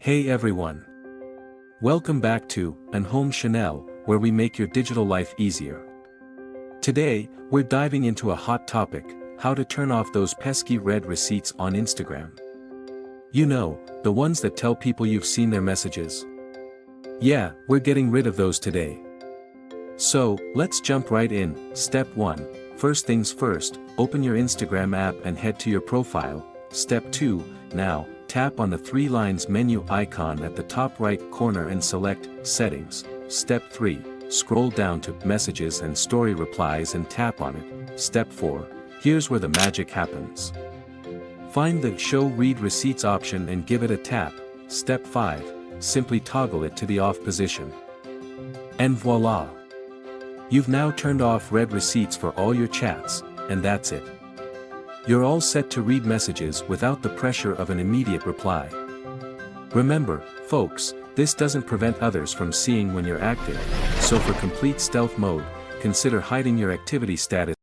Hey everyone! Welcome back to AnHome Channel, where we make your digital life easier. Today, we're diving into a hot topic: how to turn off those pesky red receipts on Instagram. You know, the ones that tell people you've seen their messages. Yeah, we're getting rid of those today. So, let's jump right in. Step 1. First things first, open your Instagram app and head to your profile. Step 2. Now, tap on the three lines menu icon at the top right corner and select Settings. Step 3. Scroll down to Messages and Story Replies and tap on it. Step 4. Here's where the magic happens. Find the Show Read Receipts option and give it a tap. Step 5. Simply toggle it to the off position. And voila! You've now turned off red receipts for all your chats, and that's it. You're all set to read messages without the pressure of an immediate reply. Remember, folks, this doesn't prevent others from seeing when you're active, so for complete stealth mode, consider hiding your activity status